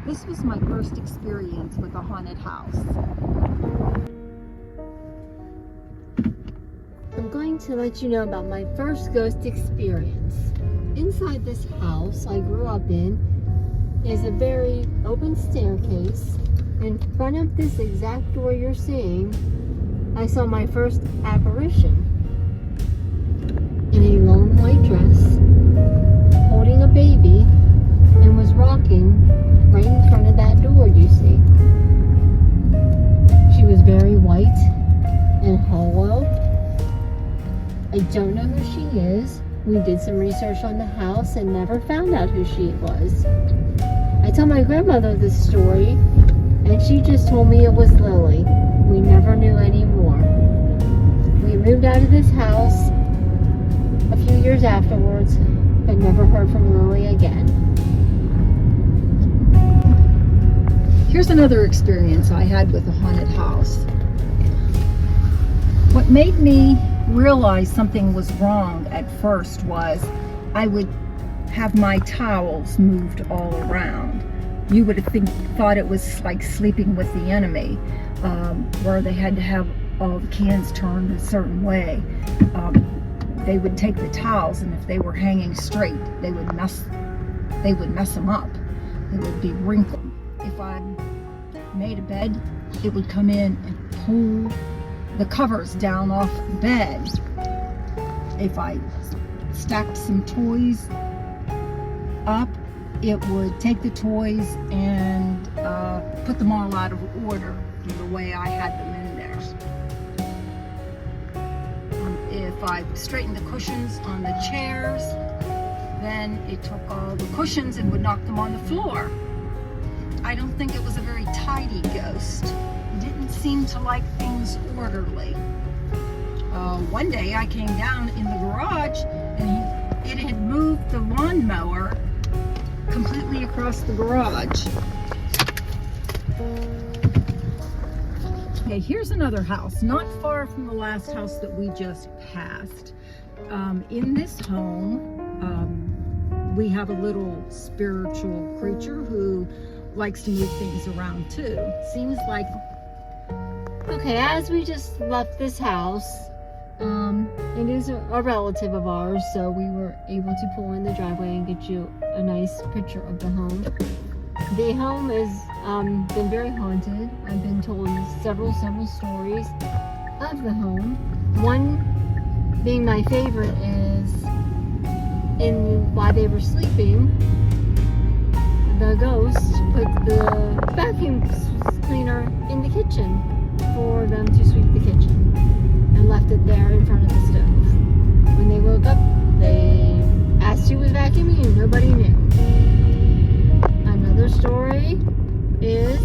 This was my first experience with a haunted house. I'm going to let you know about my first ghost experience. Inside this house I grew up in is a very open staircase. In front of this exact door you're seeing, I saw my first apparition in a long white dress, holding a baby, and was rocking right in front of that door you see. She was very white and hollow. I don't know who she is. We did some research on the house and never found out who she was. I told my grandmother this story, and she just told me it was Lily. We never knew any more. We moved out of this house a few years afterwards, but never heard from Lily again. Here's another experience I had with a haunted house. What made me realize something was wrong at first was I would have my towels moved all around. You would have thought it was like sleeping with the enemy, where they had to have all the cans turned a certain way. They would take the towels, and if they were hanging straight, they would mess them up. They would be wrinkled. If I made a bed, it would come in and pull the covers down off the bed. If I stacked some toys up, it would take the toys and put them all out of order the way I had them in there. If I straightened the cushions on the chairs, then it took all the cushions and would knock them on the floor. I don't think it was a very tidy ghost. It didn't seem to like things orderly. One day I came down in the garage and it had moved the lawnmower completely across the garage. Okay, here's another house, not far from the last house that we just passed. In this home, we have a little spiritual creature who likes to move things around too. Seems like... Okay, as we just left this house, it is a relative of ours, so we were able to pull in the driveway and get you a nice picture of the home. The home has been very haunted. I've been told several stories of the home. One being my favorite is while they were sleeping, the ghost put the vacuum cleaner in the kitchen for them to sweep the kitchen and left it there in front of the stove. When they woke up, they asked who was vacuuming and nobody knew. Another story is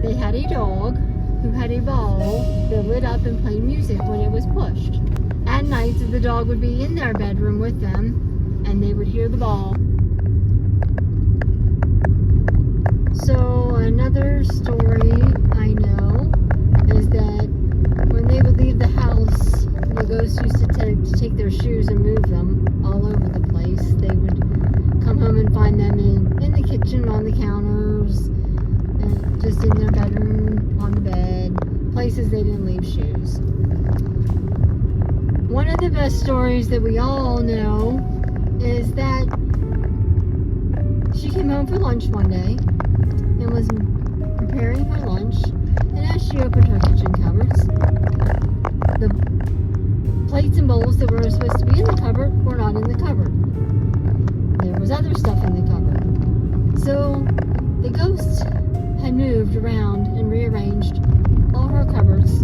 they had a dog who had a ball that lit up and played music when it was pushed. At night, the dog would be in their bedroom with them and they would hear the ball. So another story I know is that when they would leave the house, the ghosts used to take their shoes and move them all over the place. They would come home and find them in the kitchen, on the counters, and just in their bedroom, on the bed, places they didn't leave shoes. One of the best stories that we all know is that she came home for lunch one day and was preparing her lunch, and as she opened her kitchen cupboards, the plates and bowls that were supposed to be in the cupboard were not in the cupboard. There was other stuff in the cupboard. So the ghost had moved around and rearranged all her cupboards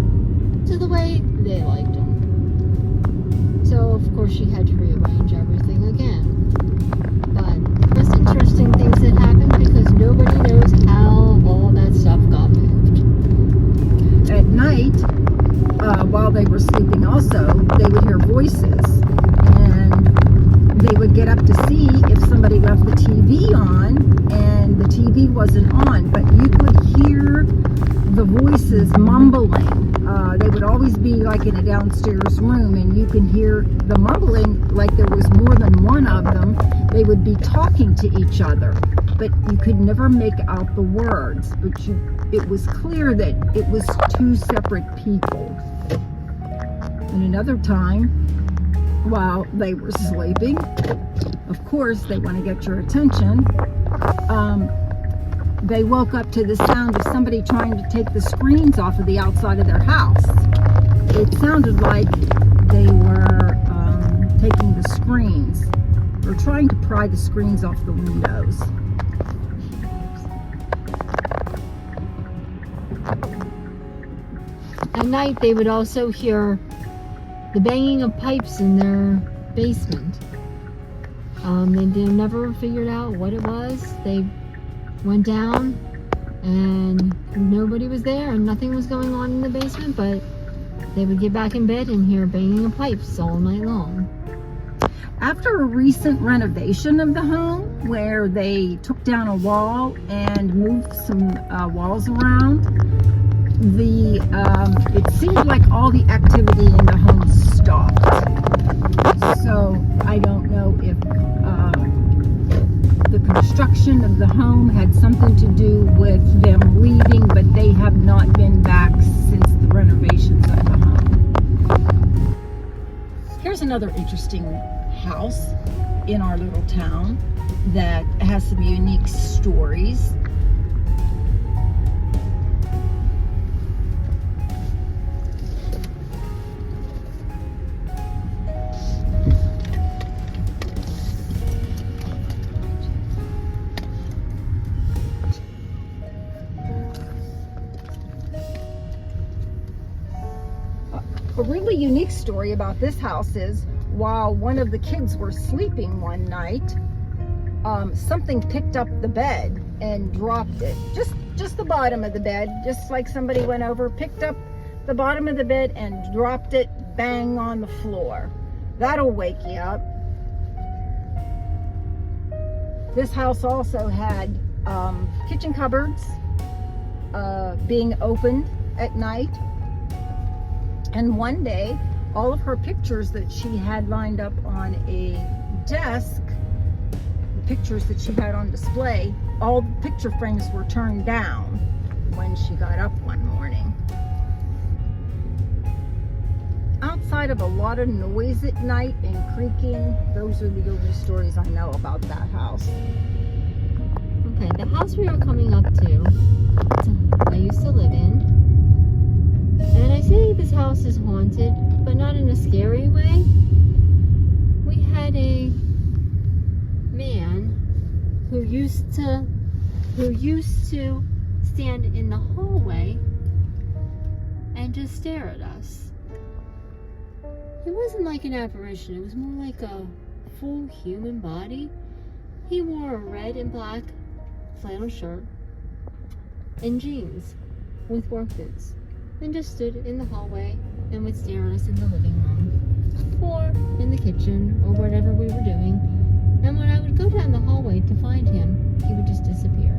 to the way they liked them. So of course she had to rearrange everything again. But most interesting things that happened because nobody knows how all that stuff got moved. At night, while they were sleeping also, they would hear voices, and they would get up to see if somebody left the TV on, and the TV wasn't on, but you could hear the voices mumbling. They would always be like in a downstairs room, and you can hear the mumbling like there was more than one of them. They would be talking to each other. but you could never make out the words. But it was clear that it was two separate people. And another time, while they were sleeping, of course they want to get your attention, they woke up to the sound of somebody trying to take the screens off of the outside of their house. It sounded like they were taking the screens, or trying to pry the screens off the windows. At night, they would also hear the banging of pipes in their basement. They never figured out what it was. They went down and nobody was there and nothing was going on in the basement, but they would get back in bed and hear banging of pipes all night long. After a recent renovation of the home, where they took down a wall and moved some walls around, it seemed like all the activity in the home stopped. So I don't know if the construction of the home had something to do with them leaving, but they have not been back since the renovations of the home. Here's another interesting house in our little town that has some unique stories. A really unique story about this house is, while one of the kids were sleeping one night, something picked up the bed and dropped it. Just the bottom of the bed, just like somebody went over, picked up the bottom of the bed and dropped it bang on the floor. That'll wake you up. This house also had kitchen cupboards being opened at night. And one day, all of her pictures that she had lined up on a desk, the pictures that she had on display, all the picture frames were turned down when she got up one morning. Outside of a lot of noise at night and creaking, those are the only stories I know about that house. Okay, the house we are coming up to, I used to live in. And I say this house is haunted, but not in a scary way. We had a man who used to stand in the hallway and just stare at us. It wasn't like an apparition, it was more like a full human body. He wore a red and black flannel shirt and jeans with work boots, and just stood in the hallway and would stare at us in the living room or in the kitchen or whatever we were doing. And when I would go down the hallway to find him, he would just disappear.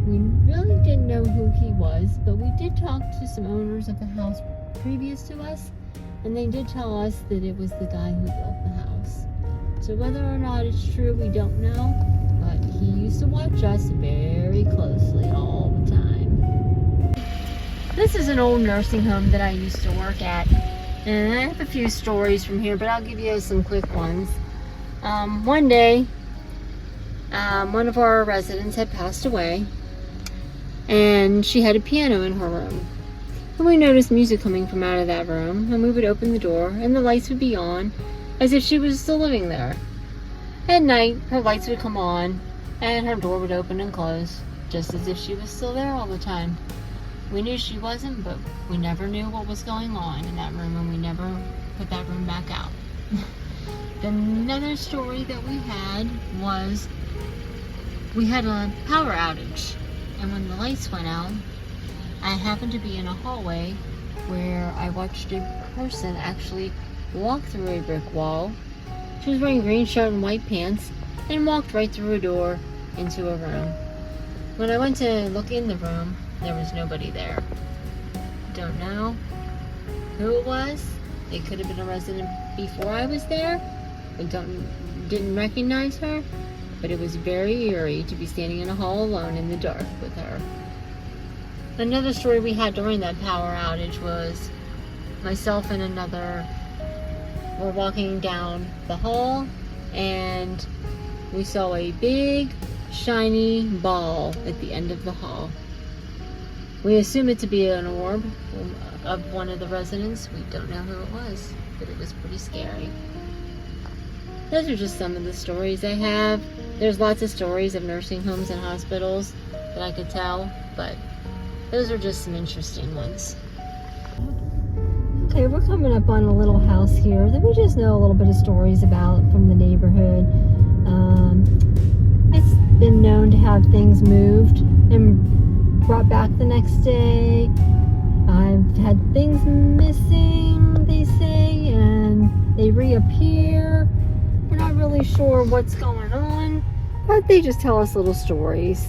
We really didn't know who he was, but we did talk to some owners of the house previous to us, and they did tell us that it was the guy who built the house. So whether or not it's true, we don't know, but he used to watch us very closely all the time. This is an old nursing home that I used to work at, and I have a few stories from here, but I'll give you some quick ones. One day, one of our residents had passed away, and she had a piano in her room. And we noticed music coming from out of that room, and we would open the door, and the lights would be on, as if she was still living there. At night, her lights would come on, and her door would open and close, just as if she was still there all the time. We knew she wasn't, but we never knew what was going on in that room, and we never put that room back out. Another story that we had was, we had a power outage, and when the lights went out, I happened to be in a hallway where I watched a person actually walk through a brick wall. She was wearing a green shirt and white pants, and walked right through a door into a room. When I went to look in the room, there was nobody there. Don't know who it was. It could have been a resident before I was there. I didn't recognize her. but it was very eerie to be standing in a hall alone in the dark with her. Another story we had during that power outage was myself and another were walking down the hall, and we saw a big shiny ball at the end of the hall. We assume it to be an orb of one of the residents. We don't know who it was, but it was pretty scary. Those are just some of the stories I have. There's lots of stories of nursing homes and hospitals that I could tell, but those are just some interesting ones. Okay, we're coming up on a little house here that we just know a little bit of stories about from the neighborhood. It's been known to have things moved and brought back the next day. I've had things missing, they say, and they reappear. We're not really sure what's going on, but they just tell us little stories.